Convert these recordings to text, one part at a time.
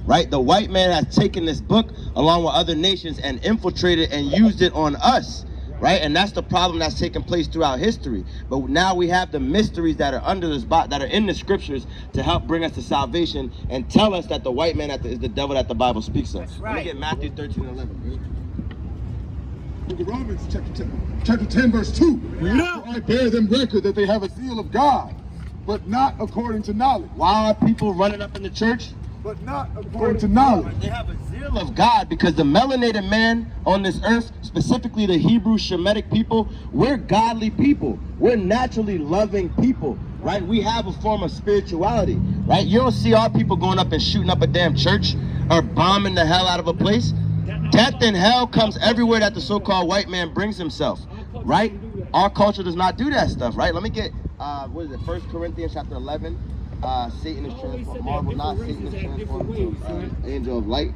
right? The white man has taken this book along with other nations and infiltrated and used it on us, right? And that's the problem that's taken place throughout history. But now we have the mysteries that are under this that are in the scriptures to help bring us to salvation and tell us that the white man is the devil that the Bible speaks of. Right. Let me get Matthew 13:11. Book of Romans, chapter 10, verse 2. No. I bear them record that they have a zeal of God, but not according to knowledge. Why are people running up in the church? But not according to knowledge. They have a zeal of God because the melanated man on this earth, specifically the Hebrew Shemitic people, we're godly people. We're naturally loving people, right? We have a form of spirituality, right? You don't see our people going up and shooting up a damn church or bombing the hell out of a place. Death and hell comes everywhere that the so-called white man brings himself, right? Our culture does not do that stuff, right? Let me get, what is it, 1 Corinthians chapter 11. Satan is transformed, marvel not, Satan is transformed to angel of light.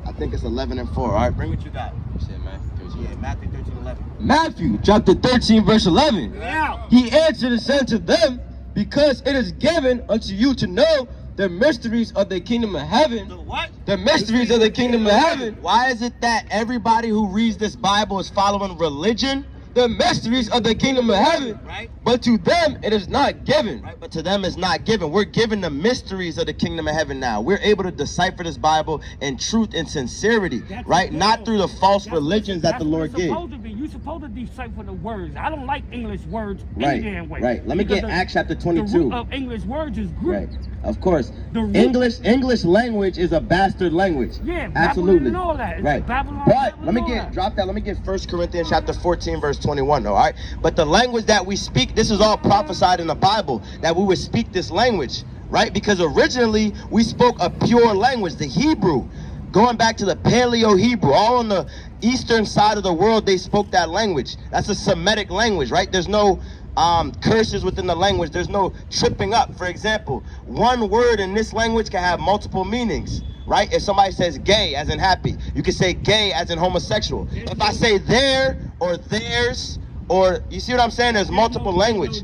I think it's 11 and 4, all right? Bring what you got. You said Matthew 13. Yeah, Matthew 13:11. Matthew chapter 13, verse 11. Yeah. He answered and said to them, because it is given unto you to know the mysteries of the kingdom of heaven. The what? The mysteries of the kingdom of heaven. Why is it that everybody who reads this Bible is following religion? The mysteries of the kingdom of heaven, right? But to them it is not given, right? But to them it's not given. We're given the mysteries of the kingdom of heaven now. We're able to decipher this Bible in truth and sincerity, right? Not through the false religions that the Lord gave. You're supposed to decipher the words. I don't like English words any damn way. Right. Let me get Acts chapter 22. The root of English words is Greek. Right. Of course. English language is a bastard language. Yeah, absolutely. And all that. It's right. Babylon, but let me let me get 1 Corinthians chapter 14 verse 21, all right? But the language that we speak, this is all prophesied in the Bible, that we would speak this language, right? Because originally we spoke a pure language, the Hebrew. Going back to the Paleo-Hebrew, all on the eastern side of the world, they spoke that language. That's a Semitic language, right? There's no curses within the language. There's no tripping up. For example, one word in this language can have multiple meanings, right? If somebody says gay as in happy, you can say gay as in homosexual. If I say there or theirs, or you see what I'm saying? There's multiple language.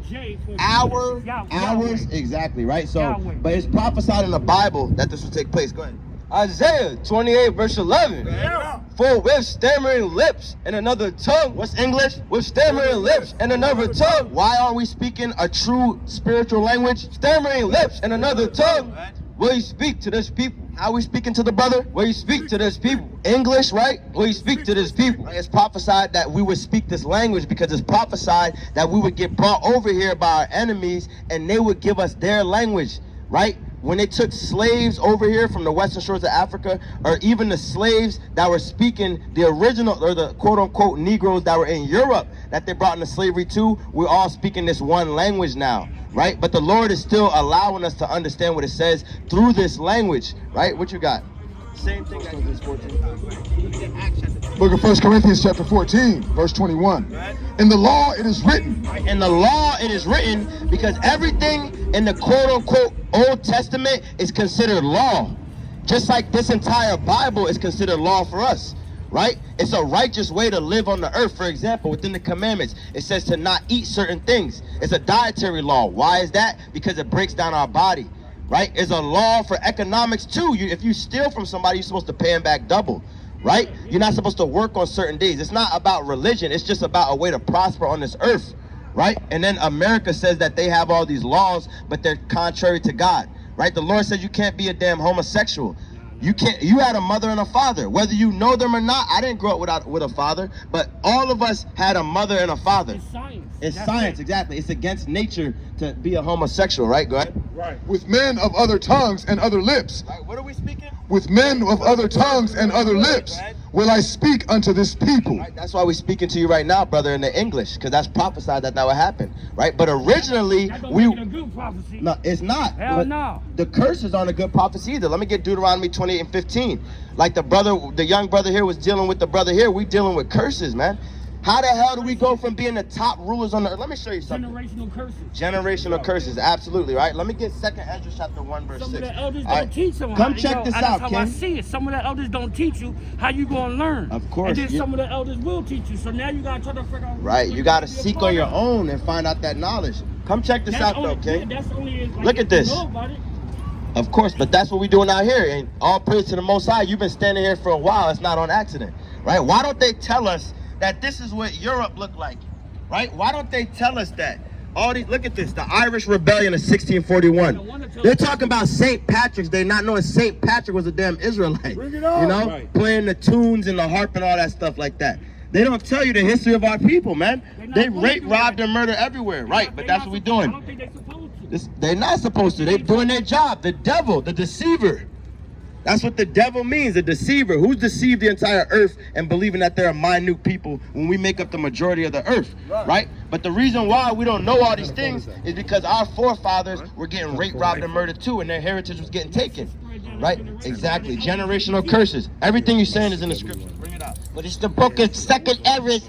Hours, exactly, right? So, but it's prophesied in the Bible that this will take place. Go ahead. Isaiah 28 verse 11. Yeah. For with stammering lips and another tongue. What's English? With stammering lips and another tongue. Why aren't we speaking a true spiritual language? Stammering lips and another tongue. Will you speak to this people? How are we speaking to the brother? Will you speak to this people? English, right? Will you speak to this people? It's prophesied that we would speak this language because it's prophesied that we would get brought over here by our enemies and they would give us their language, right? When they took slaves over here from the western shores of Africa, or even the slaves that were speaking the original, or the quote-unquote Negroes that were in Europe that they brought into slavery too, we're all speaking this one language now, right? But the Lord is still allowing us to understand what it says through this language, right? What you got? Same thing. Book of 1 Corinthians chapter 14, verse 21. In the law it is written. In the law it is written, because everything in the quote-unquote Old Testament is considered law. Just like this entire Bible is considered law for us, right? It's a righteous way to live on the earth. For example, within the commandments, it says to not eat certain things. It's a dietary law. Why is that? Because it breaks down our body, right? It's a law for economics too. If you steal from somebody, you're supposed to pay them back double, right? You're not supposed to work on certain days. It's not about religion. It's just about a way to prosper on this earth, right? And then America says that they have all these laws, but they're contrary to God, right? The Lord says you can't be a damn homosexual. You can't. You had a mother and a father, whether you know them or not. I didn't grow up with a father, but all of us had a mother and a father. It's science. It's science, exactly. It's against nature to be a homosexual, right? Go ahead. Right. With men of other tongues and other lips. Right. What are we speaking? With men of other tongues and other lips will I speak unto this people. Right. That's why we're speaking to you right now, brother, in the English, because that's prophesied that would happen, right? But originally, That don't make it a good prophecy. No, it's not. Hell no. The curses aren't a good prophecy either. Let me get Deuteronomy 28 and 15. Like the young brother here was dealing with the brother here. We dealing with curses, man. How the hell do we go from being the top rulers on the earth? Let me show you something. Generational curses. Generational curses, absolutely, right? Let me get 2 Ezra chapter 1, verse 6. Some of the elders don't teach them. Come check this out, That's Ken. how I see it. Some of the elders don't teach you how you gonna learn. Of course. And then some of the elders will teach you. So now you gotta try to figure out. Right, you gotta seek on your own and find out that knowledge. Come check this out, though, Ken. That's only like Look at this. You know about it. Of course, but that's what we're doing out here. And all praise to the Most High. You've been standing here for a while. It's not on accident, right? Why don't they tell us that this is what Europe looked like, right? Why don't they tell us that? All these, look at this, the Irish Rebellion of 1641. They're talking about St. Patrick's Day, not knowing St. Patrick was a damn Israelite. Bring it on. You know, Right. playing the tunes and the harp and all that stuff like that. They don't tell you the history of our people, man. They rape, rob, and murder everywhere, right? But that's what we're doing. I don't think they're supposed to. They're not supposed to. They're doing their job. The devil, the deceiver. That's what the devil means, a deceiver. Who's deceived the entire earth and believing that they're a minute people when we make up the majority of the earth, right? But the reason why we don't know all these things is because our forefathers were getting raped, robbed, and murdered too, and their heritage was getting taken, right? Exactly. Generational curses. Everything you're saying is in the scripture. Bring it out. But it's the book of Second Ezra,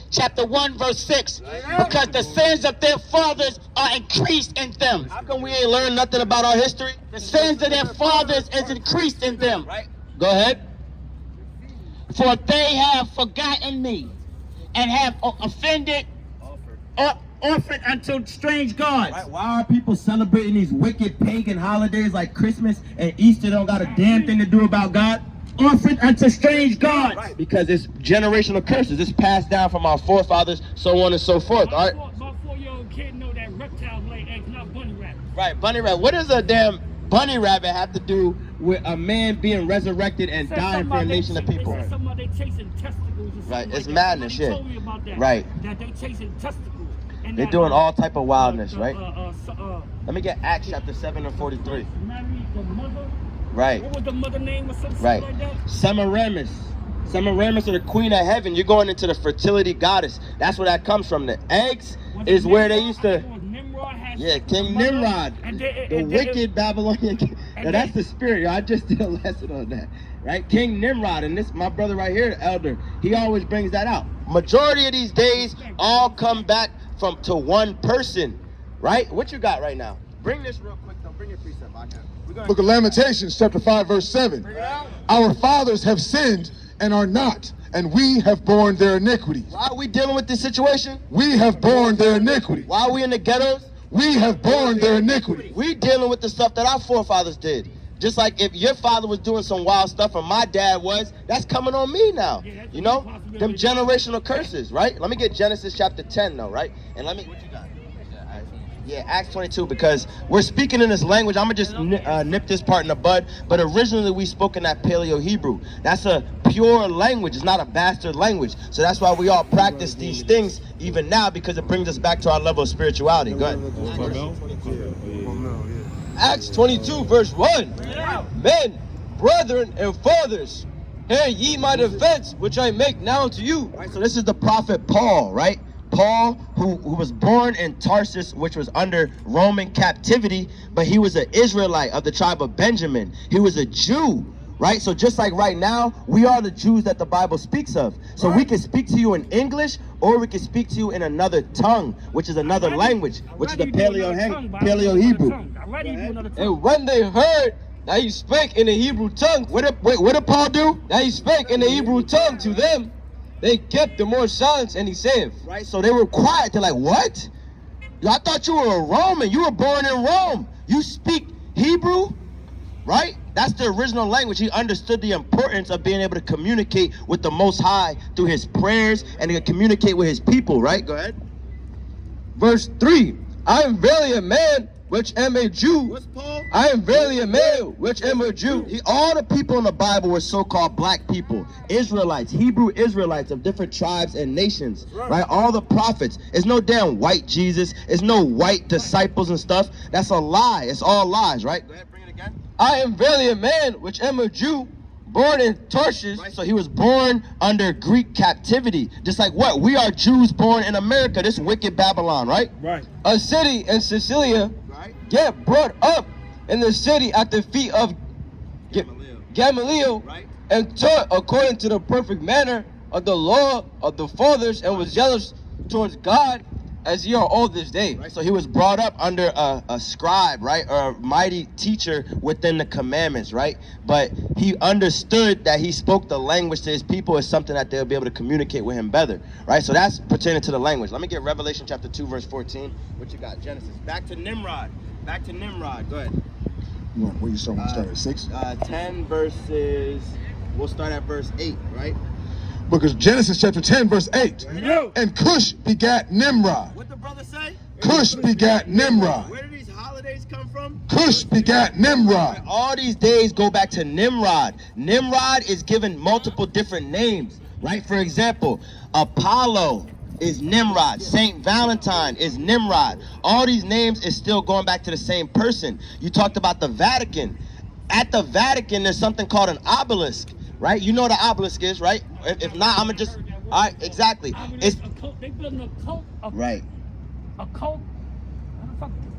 chapter 1, verse 6. Because the sins of their fathers are increased in them. How come we ain't learned nothing about our history? The sins of their fathers is increased in them. Right. Go ahead. For they have forgotten me and have offended or offered unto strange gods. Right. Why are people celebrating these wicked pagan holidays like Christmas and Easter don't got a damn thing to do about God? Offered unto strange gods. Right. Because it's generational curses. It's passed down from our forefathers, so on and so forth. All right. My 4-year-old kid know that reptiles lay eggs, not bunny rabbits. Right. Bunny rabbit. What does a damn bunny rabbit have to do with a man being resurrected and dying for a nation of people? They said something about they chasing testicles or something. Right. Like It's that. madness, Somebody shit. told me about that. Right. That they chasing testicles. And They're that, doing all type of wildness, right? Let Let me get Acts chapter 7 and 43. Marry the mother. Right. What was the mother name or something Right. like that? Semiramis. Semiramis, or the queen of heaven. You're going into the fertility goddess. That's where that comes from. The eggs Was is it where they Nimrod? used to. I think it was Nimrod had Yeah, King a mother, Nimrod, and the wicked Babylonian king. and Now, that's then- the spirit. I just did a lesson on that, right? King Nimrod, and this, my brother right here, the elder, he always brings that out. Majority of these days all come back to one person, right? What you got right now? Bring this real quick, though. Bring your precept. I got it. We're gonna Book of Lamentations, chapter 5, verse 7. bring it out. Our fathers have sinned and are not, and we have borne their iniquities. Why are we dealing with this situation? We have borne their iniquities. Why are we in the ghettos? We have borne their iniquities. We dealing with the stuff that our forefathers did. Just like if your father was doing some wild stuff and my dad was, that's coming on me now. Yeah, that's You know? possibility. Them generational curses, right? Let me get Genesis chapter 10 though, right? And let me, what you got? Yeah, Acts 22, because we're speaking in this language. I'm going to just nip this part in the bud. But originally we spoke in that Paleo-Hebrew. That's a pure language. It's not a bastard language. So that's why we all practice these things even now, because it brings us back to our level of spirituality. Go ahead. Acts 22, verse 1. Men, brethren, and fathers, hear ye my defense, which I make now to you. Right, so this is the prophet Paul, right? Paul, who was born in Tarsus, which was under Roman captivity, but he was an Israelite of the tribe of Benjamin. He was a Jew, right? So just like right now, we are the Jews that the Bible speaks of. So we can speak to you in English, or we can speak to you in another tongue, which is another language, which is the Paleo-Hebrew. And when they heard that he spake in the Hebrew tongue, What did Paul do? that he spake in the Hebrew tongue to them, they kept the more silence, and he saith, Right, so they were quiet. They're like, what? I thought you were a Roman. You were born in Rome. You speak Hebrew, right? That's the original language. He understood the importance of being able to communicate with the Most High through his prayers and to communicate with his people, right? Go ahead. verse 3, I am verily a man which am a Jew. What's Paul? I am verily a man which am a Jew. All the people in the Bible were so-called black people, Israelites, Hebrew Israelites of different tribes and nations, right? All the prophets. It's no damn white Jesus. It's no white disciples and stuff. That's a lie. It's all lies, right? Go ahead, bring it again. I am verily a man which am a Jew, born in Tarshish. Right, so he was born under Greek captivity. Just like what? We are Jews born in America, this wicked Babylon, right? Right. A city in Sicilia, Right. yet brought up in the city at the feet of Gamaliel, Right. and taught according to the perfect manner of the law of the fathers, and was zealous towards God as ye are all this day. Right, so he was brought up under a scribe, right, or a mighty teacher within the commandments, right? But he understood that he spoke the language to his people as something that they'll be able to communicate with him better, right? So that's pertaining to the language. Let me get Revelation chapter 2, verse 14. What you got? Genesis. Back to Nimrod. Back to Nimrod. Go ahead. Where you start? Start at 6? 10 verses. We'll start at verse 8, right? Because Genesis chapter 10 verse 8. And Cush begat Nimrod. What the brother say? Cush begat Nimrod. Where do these holidays come from? Cush begat Nimrod. All these days go back to Nimrod. Nimrod is given multiple different names, right? For example, Apollo is Nimrod. Saint Valentine is Nimrod. All these names is still going back to the same person. You talked about the Vatican. At the Vatican, there's something called an obelisk, right? You know what an obelisk is, right? If not, I'm gonna just, all right, exactly. It's a cult. They building a cult. right. A cult.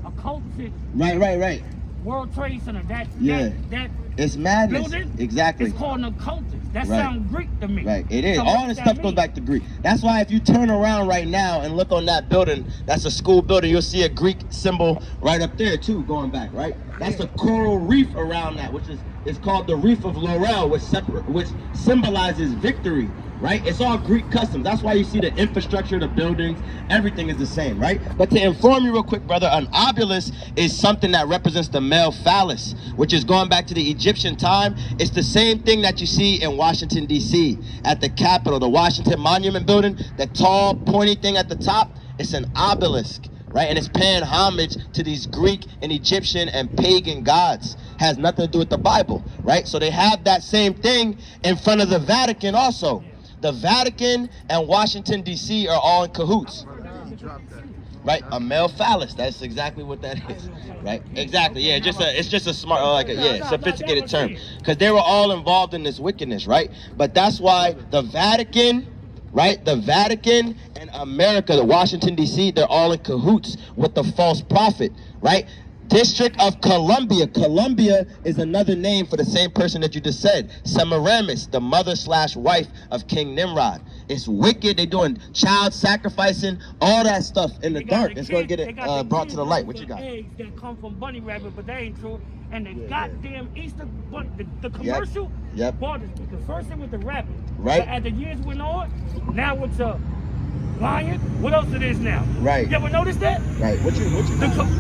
A cult city. Right. World Trade Center. Yeah. That It's madness. building. Exactly. It's called an occultist. That Right. sounds Greek to me. Right, it is. So All what this does stuff that goes mean? back to Greek. That's why if you turn around right now and look on that building, that's a school building, you'll see a Greek symbol right up there too, going back, right? That's a coral reef around that, which is it's called the Reef of Laurel, which symbolizes victory, right? It's all Greek customs. That's why you see the infrastructure, the buildings, everything is the same, right? But to inform you real quick, brother, an obelisk is something that represents the male phallus, which is going back to the Egyptian time. It's the same thing that you see in Washington, D.C. at the Capitol, the Washington Monument building, that tall, pointy thing at the top. It's an obelisk, right? And it's paying homage to these Greek and Egyptian and pagan gods. Has nothing to do with the Bible, right? So they have that same thing in front of the Vatican also. The Vatican and Washington, D.C. are all in cahoots. Right, a male phallus. That's exactly what that is. Right, exactly. Yeah, it's just a smart, sophisticated term, because they were all involved in this wickedness, right? But that's why the Vatican, right, the Vatican and America, the Washington D.C., they're all in cahoots with the false prophet, right? District of Columbia. Columbia is another name for the same person that you just said. Semiramis, the mother/wife of King Nimrod. It's wicked. They're doing child sacrificing, all that stuff in the dark. It's going to get it brought to the light. What you got? Eggs that come from bunny rabbit, but that ain't true. And the goddamn Easter bunny, the commercial. Yep. Bought it because first it was the rabbit. Right. But as the years went on, now it's a lion. What else it is now? Right. You ever notice that? Right. What you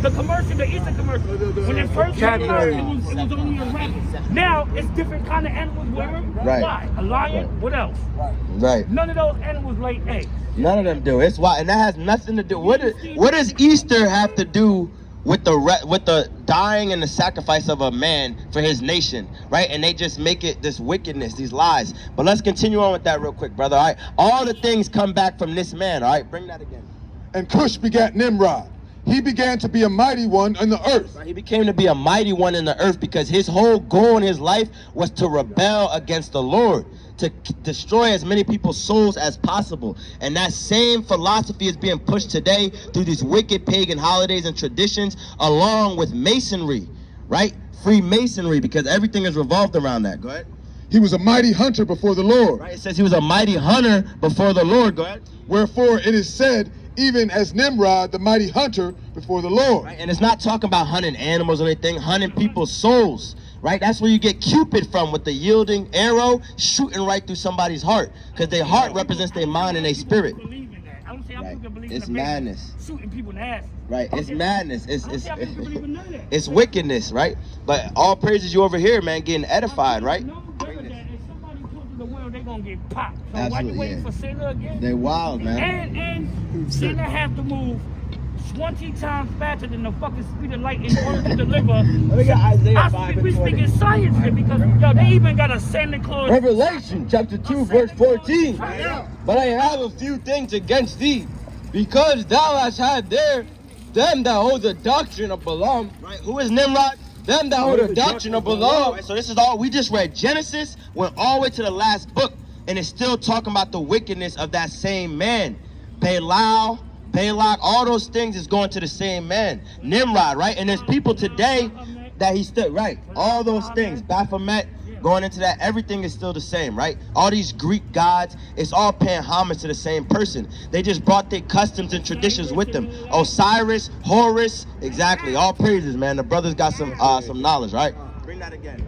The commercial, the Easter commercial. When it first came out, it was only a rabbit. Now it's different kind of animals wearing. Right. Why? A lion. Right. What else? Right. None of those animals lay eggs. None of them do. It's why, and that has nothing to do. What does Easter have to do with the dying and the sacrifice of a man for his nation, right? And they just make it this wickedness, these lies. But let's continue on with that real quick, brother. All right. All the things come back from this man. All right. Bring that again. And Cush begat Nimrod. He began to be a mighty one on the earth. Right, he became to be a mighty one in the earth because his whole goal in his life was to rebel against the Lord, to destroy as many people's souls as possible. And that same philosophy is being pushed today through these wicked pagan holidays and traditions, along with masonry, right? Freemasonry, because everything is revolved around that. Go ahead. He was a mighty hunter before the Lord. Right, it says he was a mighty hunter before the Lord. Go ahead. Wherefore it is said, even as Nimrod, the mighty hunter before the Lord. Right, and it's not talking about hunting animals or anything, hunting people's souls. Right, that's where you get Cupid from, with the yielding arrow shooting right through somebody's heart, because their heart represents their mind and their spirit. Right. It's madness. Shooting people in the ass. Right, it's madness. It's It's wickedness, right? But all praises you over here, man, getting edified, right? If somebody comes to the world, they're gonna get popped. So why Absolutely, you waiting yeah. for Sinner again? They're wild, man. And Sinner have to move 20 times faster than the fucking speed of light in order to deliver. We got Isaiah 5 we and 20. speaking science here because yo, they even got a Santa Claus. Revelation chapter 2 verse 14. But I have a few things against thee, because thou hast had there them that hold the doctrine of Balaam. Right, who is Nimrod? Them that hold the doctrine of Balaam. Right, so this is all, we just read Genesis, went all the way to the last book, and it's still talking about the wickedness of that same man. Balak, all those things is going to the same man, Nimrod, right? And there's people today that he still, right, all those things, Baphomet, going into that, everything is still the same, right? All these Greek gods, it's all paying homage to the same person. They just brought their customs and traditions with them. Osiris, Horus, exactly, all praises, man. The brothers got some knowledge, right? Bring that again.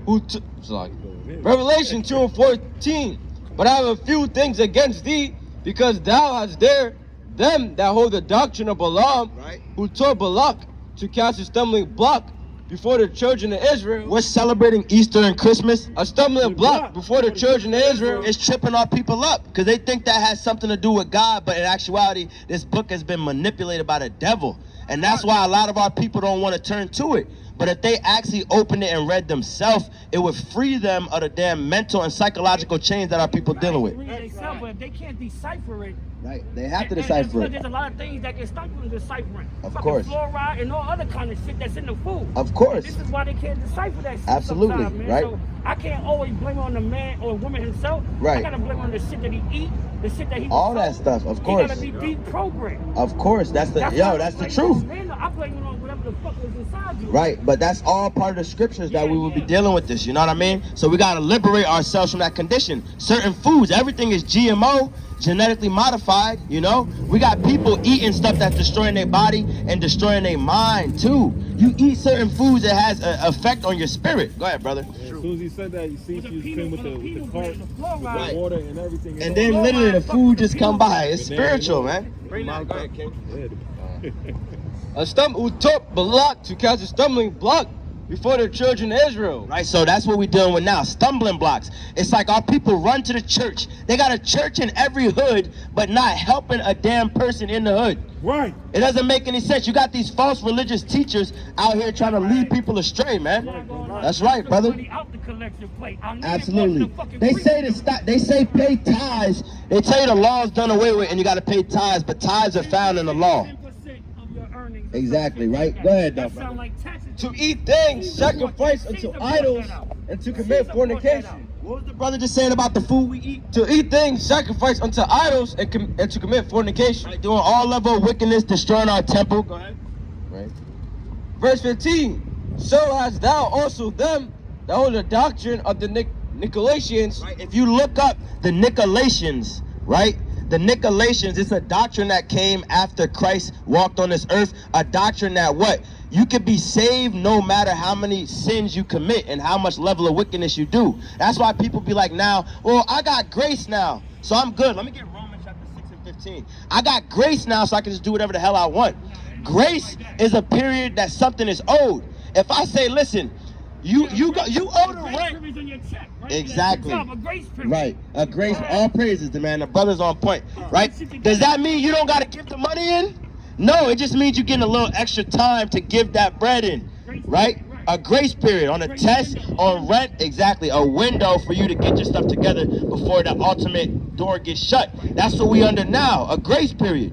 Revelation 2 and 14. But I have a few things against thee, because thou hast there them that hold the doctrine of Balaam, Right. who taught Balak to cast a stumbling block before the children of Israel. We're celebrating Easter and Christmas. A stumbling block before the children of Israel. It's tripping our people up because they think that has something to do with God, but in actuality, this book has been manipulated by the devil. And that's why a lot of our people don't want to turn to it. But if they actually opened it and read themselves, it would free them of the damn mental and psychological chains that our people dealing with. But if they can't decipher it, Right, they have to decipher it. There's a lot of things that get stuck in deciphering. Of course. Fluoride and all other kind of shit that's in the food. Of course. This is why they can't decipher that shit. Absolutely, sometimes, man. right. So I can't always blame it on the man or woman himself. Right. I gotta blame it on the shit that he eat, the shit that he All was that told. stuff, of course. He gotta be deprogrammed. Of course, that's the truth. Man, I blame it on whatever the fuck was inside you. Right, but that's all part of the scriptures that we will be dealing with this, you know what I mean? So we gotta liberate ourselves from that condition. Certain foods, everything is GMO, genetically modified, you know? We got people eating stuff that's destroying their body and destroying their mind too. You eat certain foods that has an effect on your spirit. Go ahead, brother. As soon as he said that, you see she came with the cart, Right. the water and everything. And then literally the food just come by. It's spiritual, man. A stumbling block to cast a stumbling block before the children of Israel. Right, so that's what we're dealing with now, stumbling blocks. It's like our people run to the church. They got a church in every hood, but not helping a damn person in the hood. Right. It doesn't make any sense. You got these false religious teachers out here trying to lead people astray, man. That's right, brother. Absolutely. They say to stop. They say pay tithes. They tell you the law's done away with and you got to pay tithes, but tithes are found in the law. Exactly, right? Go ahead, though. To eat things sacrificed unto idols and to commit fornication. What was the brother just saying about the food we eat? To eat things sacrificed unto idols and to commit fornication. Right, doing all level of wickedness, destroying our temple. Go ahead. Right. Verse 15. So hast thou also them that hold the doctrine of the Nicolasians. Right. If you look up the Nicolasians, right? The Nicolasians, it's a doctrine that came after Christ walked on this earth. A doctrine that what? You could be saved no matter how many sins you commit and how much level of wickedness you do. That's why people be like now, well, I got grace now, so I'm good. Let me get Romans chapter 6 and 15. I got grace now, so I can just do whatever the hell I want. Grace is a period that something is owed. If I say, listen, you owe the rent. Exactly. Right. A grace, all praises, man. The brother's on point, right? Does that mean you don't got to give the money in? No, it just means you're getting a little extra time to give that bread in, right? A grace period on a test, on rent, exactly. A window for you to get your stuff together before the ultimate door gets shut. That's what we under now, a grace period.